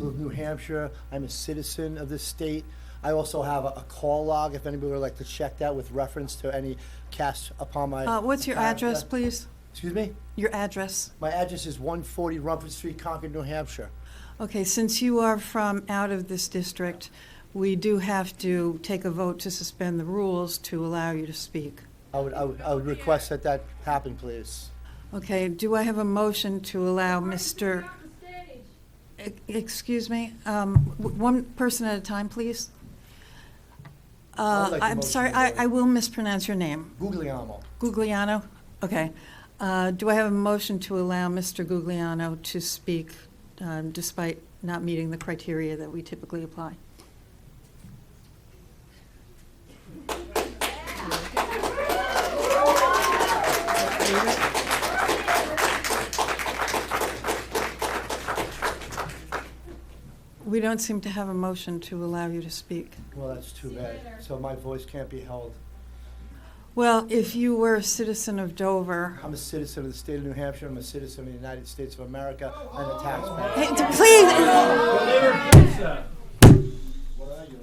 of New Hampshire. I'm a citizen of this state. I also have a call log, if anybody would like to check that with reference to any cast upon my... What's your address, please? Excuse me? Your address. My address is 140 Rumford Street, Concord, New Hampshire. Okay, since you are from out of this district, we do have to take a vote to suspend the rules to allow you to speak. I would request that that happen, please. Okay, do I have a motion to allow Mr. Excuse me, one person at a time, please? I would like the I'm motion sorry, to I will mispronounce your name. Guglielmo. Gugliano? Okay. Do I have a motion to allow Mr. Gugliano to speak despite not meeting the criteria that we typically apply? We don't seem to have a motion to allow you to speak. Well, that's too bad. So my voice can't be held. Well, if you were a citizen of Dover, I'm a citizen of the state of New Hampshire. I'm a citizen of the United States of America and a taxpayer. hey, please.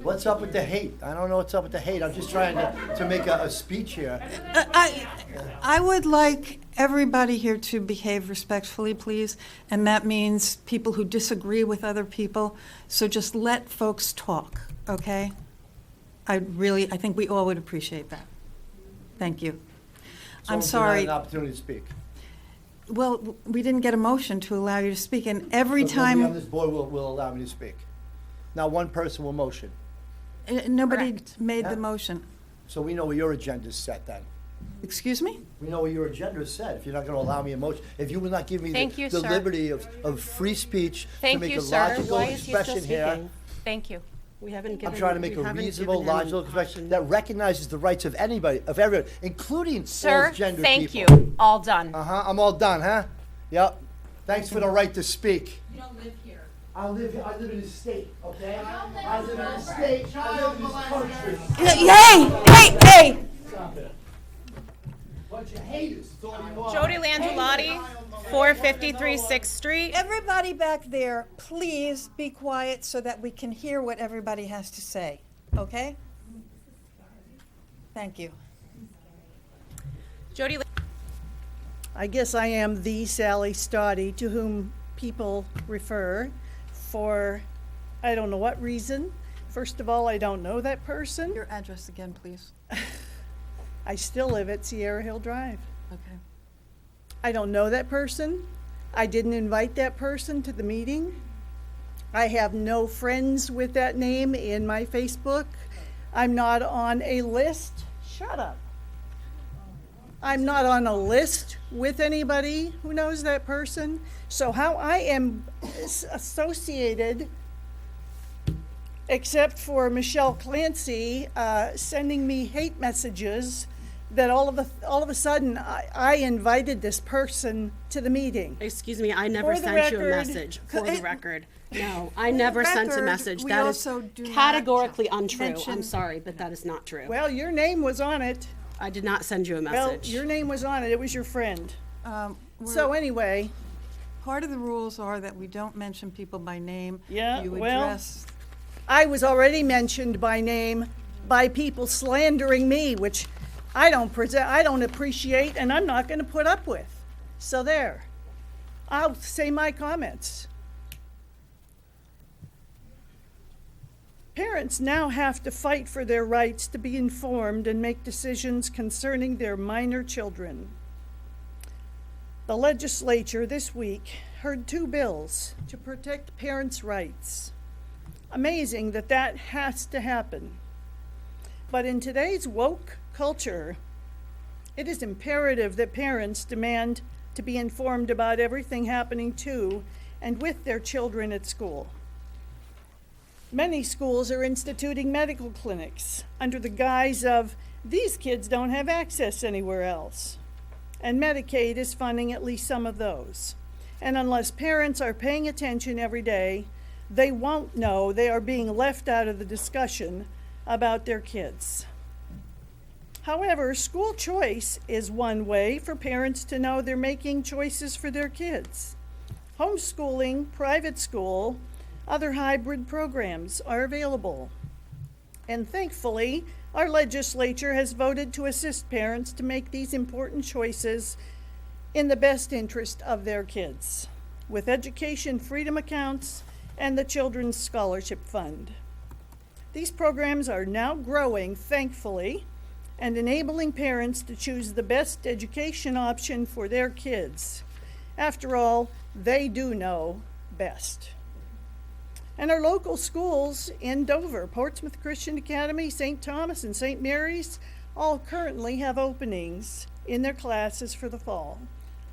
What's up with the hate? I don't know what's up with the hate. I'm just trying to make a speech here. I would like everybody here to behave respectfully, please, and that means people who disagree with other people. So just let folks talk, okay? I think we all would appreciate that. Thank you. I'm sorry. An opportunity to speak. Well, we didn't get a motion to allow you to speak, and every But nobody on time, this board will allow me to speak. Now, one person will motion. nobody Correct. made Yeah. the motion. So we know where your agenda is set then. Excuse me? We know where your agenda is set. If you're not going to allow me a motion, if you will not give me Thank you, the sir. liberty of free speech to Thank make you, a sir. logical Why is he still expression here. speaking? Thank you. We haven't given. I'm trying to make we a haven't reasonable, given him logical expression option. that recognizes the rights of anybody, of everyone, including Sir, transgender thank people. you. All done. Uh-huh, I'm all done, huh? Yep. Thanks for the right to speak. You don't live here. I live in the state, okay? I live in the state, I live in this country. Hey! Bunch of haters, that's all you are. Jody Langelotti, 453 6th Street. Everybody back there, please be quiet so that we can hear what everybody has to say, okay? Thank you. Jody. I guess I am the Sally Stoddy to whom people refer for, I don't know what reason. First of all, I don't know that person. Your address again, please. I still live at Sierra Hill Drive. Okay. I don't know that person. I didn't invite that person to the meeting. I have no friends with that name in my Facebook. I'm not on a list. Shut up. I'm not on a list with anybody who knows that person. So how I am associated, except for Michelle Clancy sending me hate messages, that all of a sudden I invited this person to the meeting. Excuse me, I never For the sent you a record- message, for the it- record. No, I never sent a record, message. we That is also do not categorically untrue. mention- I'm sorry, but that is not true. Well, your name was on it. I did not send you a Well, message. your name was on it. It was your friend. We're- So anyway, Part of the rules are that we don't mention people by name. Yeah, You well- address, I was already mentioned by name by people slandering me, which I don't appreciate, and I'm not going to put up with. So there. I'll say my comments. Parents now have to fight for their rights to be informed and make decisions concerning their minor children. The legislature this week heard 2 bills to protect parents' rights. Amazing that that has to happen. But in today's woke culture, it is imperative that parents demand to be informed about everything happening to and with their children at school. Many schools are instituting medical clinics under the guise of these kids don't have access anywhere else. And Medicaid is funding at least some of those. And unless parents are paying attention every day, they won't know they are being left out of the discussion about their kids. However, school choice is one way for parents to know they're making choices for their kids. Homeschooling, private school, Other hybrid programs are available. And thankfully, our legislature has voted to assist parents to make these important choices in the best interest of their kids, with education freedom accounts and the Children's Scholarship Fund. These programs are now growing, thankfully, and enabling parents to choose the best education option for their kids. After all, they do know best. And our local schools in Dover, Portsmouth Christian Academy, St. Thomas, and St. Mary's, all currently have openings in their classes for the fall.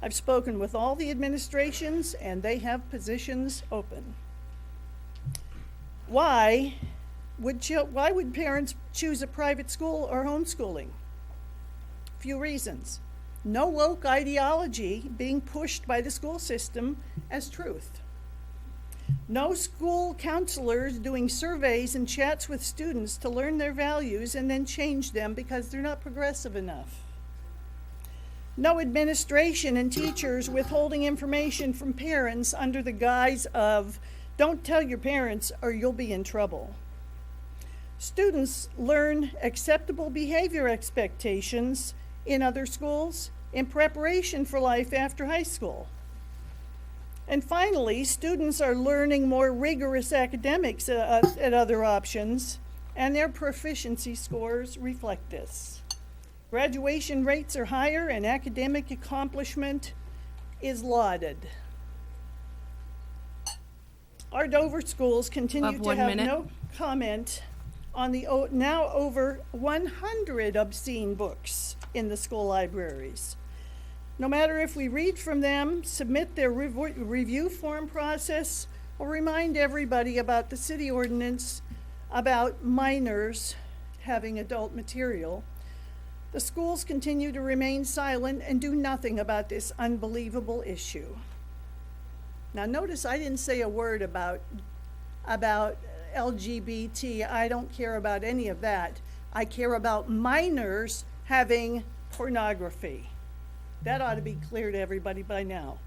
I've spoken with all the administrations, and they have positions open. Why would parents choose a private school or homeschooling? Few reasons. No woke ideology being pushed by the school system as truth. No school counselors doing surveys and chats with students to learn their values and then change them because they're not progressive enough. No administration and teachers withholding information from parents under the guise of, don't tell your parents or you'll be in trouble. Students learn acceptable behavior expectations in other schools in preparation for life after high school. And finally, students are learning more rigorous academics at other options, and their proficiency scores reflect this. Graduation rates are higher, and academic accomplishment is lauded. Our Dover schools continue to have no comment on the now over 100 obscene books in the school libraries. No matter if we read from them, submit their review form process, or remind everybody about the city ordinance about minors having adult material, the schools continue to remain silent and do nothing about this unbelievable issue. Now notice I didn't say a word about LGBT. I don't care about any of that. I care about minors having pornography. That ought to be clear to everybody by now.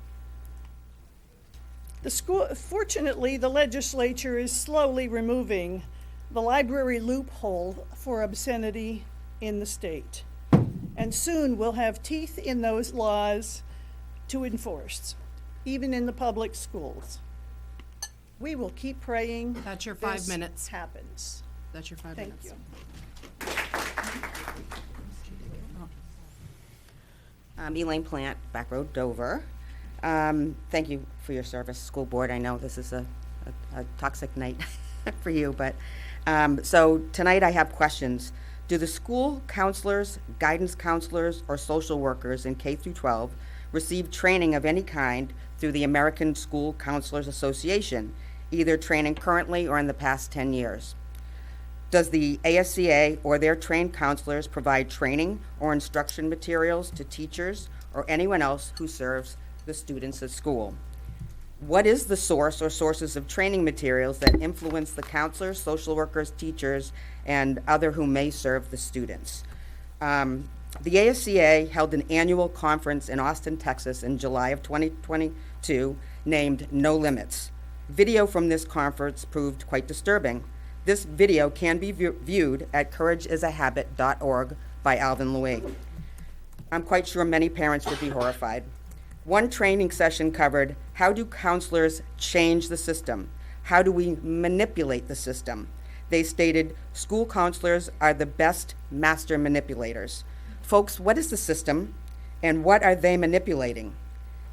Fortunately, the legislature is slowly removing the library loophole for obscenity in the state. And soon we'll have teeth in those laws to enforce, even in the public schools. We will keep praying. That's your 5 minutes. Happens. That's your 5 Thank minutes. you. Elaine Plant, Back Road, Dover. Thank you for your service, school board. I know this is a toxic night for you, but so tonight I have questions. Do the school counselors, guidance counselors, or social workers in K through 12 receive training of any kind through the American School Counselors Association, either training currently or in the past 10 years? Does the ASCA or their trained counselors provide training or instruction materials to teachers or anyone else who serves the students at school? What is the source or sources of training materials that influence the counselors, social workers, teachers, and other who may serve the students? The ASCA held an annual conference in Austin, Texas in July of 2022 named No Limits. Video from this conference proved quite disturbing. This video can be viewed at courageisahabit.org by Alvin Louis. I'm quite sure many parents would be horrified. One training session covered how do counselors change the system? How do we manipulate the system? They stated school counselors are the best master manipulators. Folks, what is the system and what are they manipulating?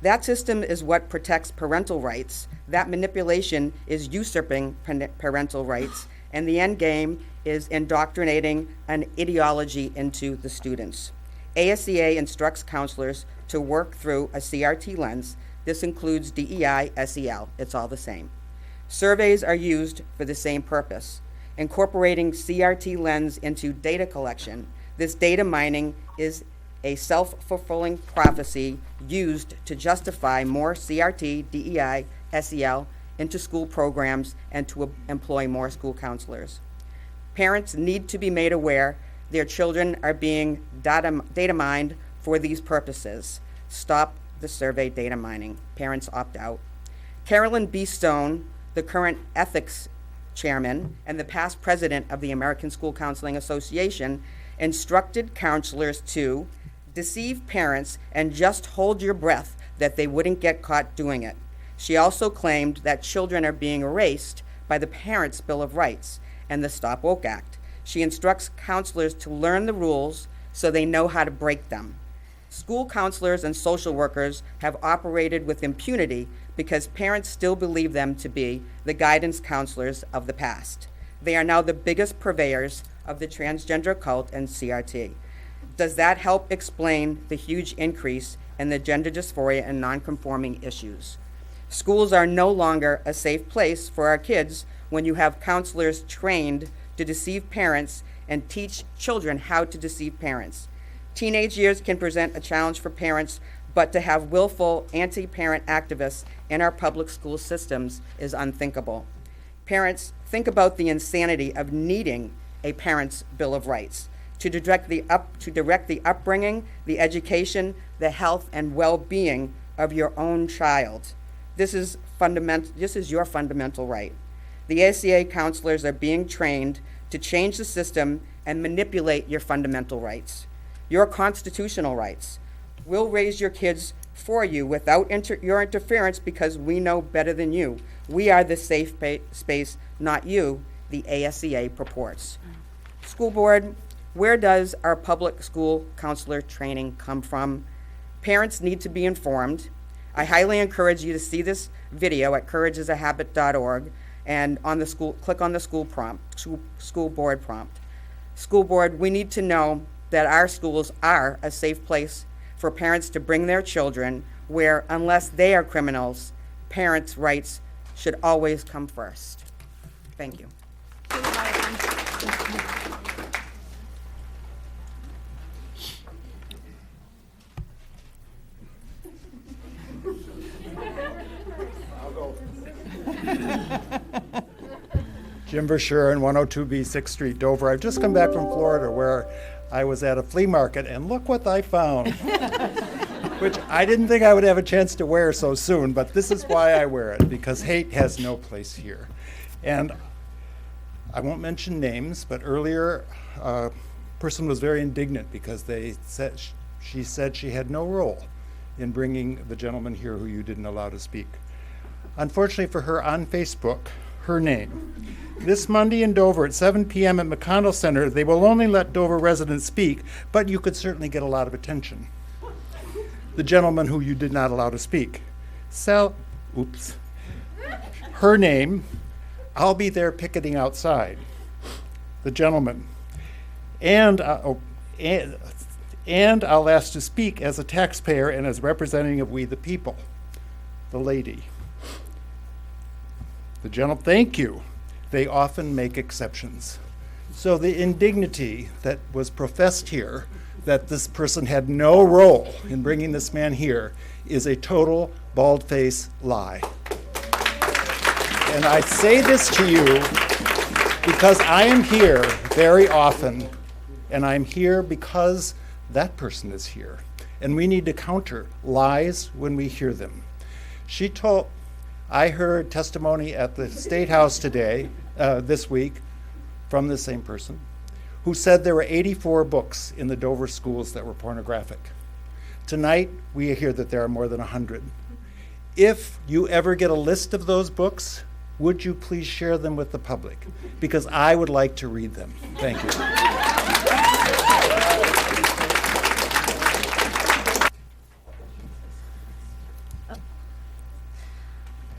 That system is what protects parental rights. That manipulation is usurping parental rights. And the end game is indoctrinating an ideology into the students. ASCA instructs counselors to work through a CRT lens. This includes DEI, SEL, it's all the same. Surveys are used for the same purpose. Incorporating CRT lens into data collection, this data mining is a self-fulfilling prophecy used to justify more CRT, DEI, SEL, into school programs and to employ more school counselors. Parents need to be made aware their children are being data mined for these purposes. Stop the survey data mining. Parents opt out. Carolyn B. Stone, the current ethics chairman and the past president of the American School Counseling Association, instructed counselors to deceive parents and just hold your breath that they wouldn't get caught doing it. She also claimed that children are being erased by the Parents' Bill of Rights and the Stop Woke Act. She instructs counselors to learn the rules so they know how to break them. School counselors and social workers have operated with impunity because parents still believe them to be the guidance counselors of the past. They are now the biggest purveyors of the transgender cult and CRT. Does that help explain the huge increase in the gender dysphoria and nonconforming issues? Schools are no longer a safe place for our kids when you have counselors trained to deceive parents and teach children how to deceive parents. Teenage years can present a challenge for parents, but to have willful anti-parent activists in our public school systems is unthinkable. Parents, think about the insanity of needing a Parents' Bill of Rights to direct the upbringing, the education, the health, and well-being of your own child. This is your fundamental right. The ACA counselors are being trained to change the system and manipulate your fundamental rights, your constitutional rights. We'll raise your kids for you without your interference because we know better than you. We are the safe space, not you, the ASCA purports. School board, where does our public school counselor training come from? Parents need to be informed. I highly encourage you to see this video at courageisahabit.org and click on the school board prompt. School board, we need to know that our schools are a safe place for parents to bring their children where, unless they are criminals, parents' rights should always come first. Thank you. Jim Verschuren, 102B 6th Street, Dover. I've just come back from Florida where I was at a flea market, and look what I found, which I didn't think I would have a chance to wear so soon, but this is why I wear it, because hate has no place here. And I won't mention names, but earlier a person was very indignant because she said she had no role in bringing the gentleman here who you didn't allow to speak. Unfortunately for her, on Facebook, her name. This Monday in Dover at 7 p.m. at McConnell Center, they will only let Dover residents speak, but you could certainly get a lot of attention. The gentleman who you did not allow to speak. Her name, I'll be there picketing outside. The gentleman. And I'll ask to speak as a taxpayer and as representative of we the people. The lady. The gentleman, thank you. They often make exceptions. So the indignity that was professed here, that this person had no role in bringing this man here, is a total bald-faced lie. And I say this to you because I am here very often, and I'm here because that person is here. And we need to counter lies when we hear them. I heard testimony at the State House today, this week, from the same person, who said there were 84 books in the Dover schools that were pornographic. Tonight, we hear that there are more than 100. If you ever get a list of those books, would you please share them with the public? Because I would like to read them. Thank you.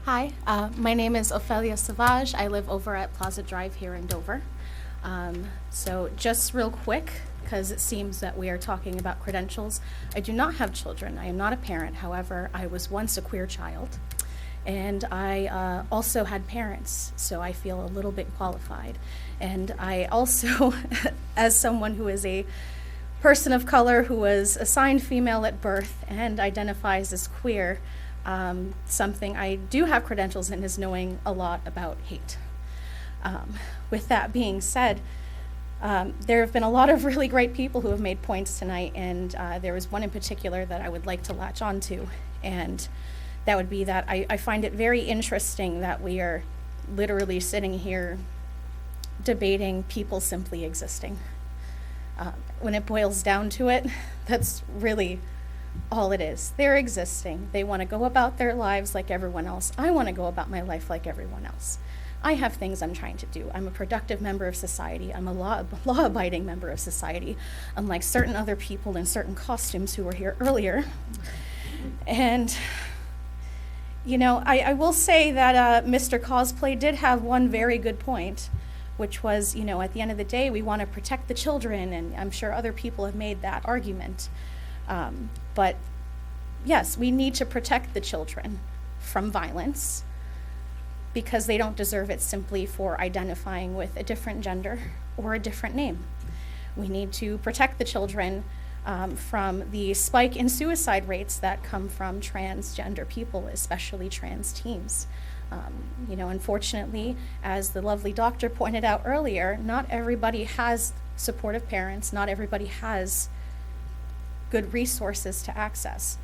Hi, my name is Ophelia Savage. I live over at Plaza Drive here in Dover. So just real quick, because it seems that we are talking about credentials. I do not have children. I am not a parent. However, I was once a queer child. And I also had parents, so I feel a little bit qualified. And I also, as someone who is a person of color who was assigned female at birth and identifies as queer, something I do have credentials in is knowing a lot about hate. With that being said, there have been a lot of really great people who have made points tonight, and there was one in particular that I would like to latch onto, and that would be that I find it very interesting that we are literally sitting here debating people simply existing. When it boils down to it, that's really all it is. They're existing. They want to go about their lives like everyone else. I want to go about my life like everyone else. I have things I'm trying to do. I'm a productive member of society. I'm a law-abiding member of society, unlike certain other people in certain costumes who were here earlier. And, you know, I will say that Mr. Cosplay did have one very good point, which was, you know, at the end of the day, we want to protect the children, and I'm sure other people have made that argument. But yes, we need to protect the children from violence because they don't deserve it simply for identifying with a different gender or a different name. We need to protect the children from the spike in suicide rates that come from transgender people, especially trans teens. You know, unfortunately, as the lovely doctor pointed out earlier, not everybody has supportive parents, not everybody has good resources to access.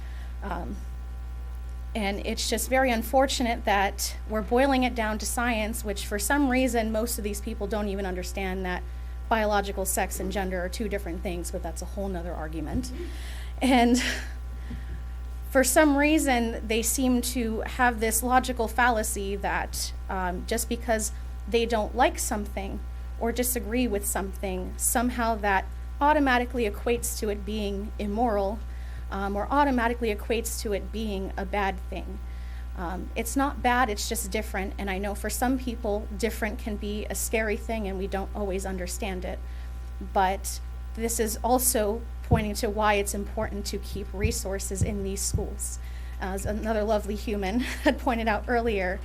And it's just very unfortunate that we're boiling it down to science, which for some reason most of these people don't even understand that biological sex and gender are two different things, but that's a whole nother argument. And for some reason, they seem to have this logical fallacy that just because they don't like something or disagree with something, somehow that automatically equates to it being immoral or automatically equates to it being a bad thing. It's not bad, it's just different. And I know for some people, different can be a scary thing and we don't always understand it. But this is also pointing to why it's important to keep resources in these schools. As another lovely human had pointed out earlier,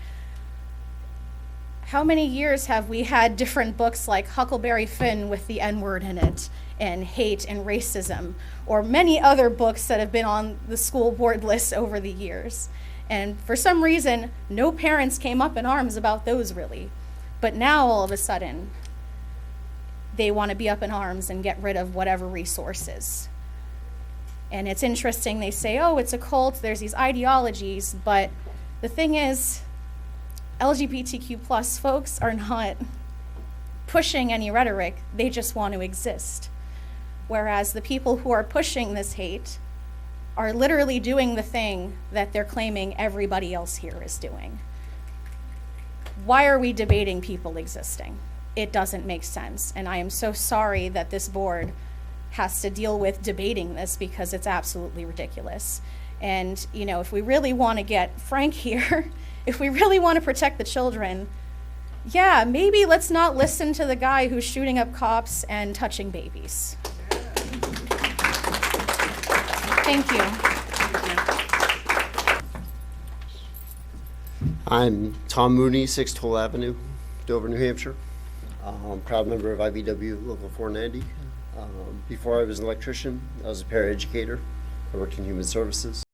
how many years have we had different books like Huckleberry Finn with the N-word in it, and hate and racism, or many other books that have been on the school board list over the years? And for some reason, no parents came up in arms about those really. But now all of a sudden, they want to be up in arms and get rid of whatever resources. And it's interesting, they say, oh, it's a cult, there's these ideologies, but the thing is, LGBTQ plus folks are not pushing any rhetoric, they just want to exist. Whereas the people who are pushing this hate are literally doing the thing that they're claiming everybody else here is doing. Why are we debating people existing? It doesn't make sense. And I am so sorry that this board has to deal with debating this because it's absolutely ridiculous. And, you know, if we really want to get frank here, if we really want to protect the children, yeah, maybe let's not listen to the guy who's shooting up cops and touching babies. Thank you. I'm Tom Mooney, 6 Toll Avenue, Dover, New Hampshire. Proud member of IBW Local 490. Before I was an electrician, I was a paraeducator. I worked in human services.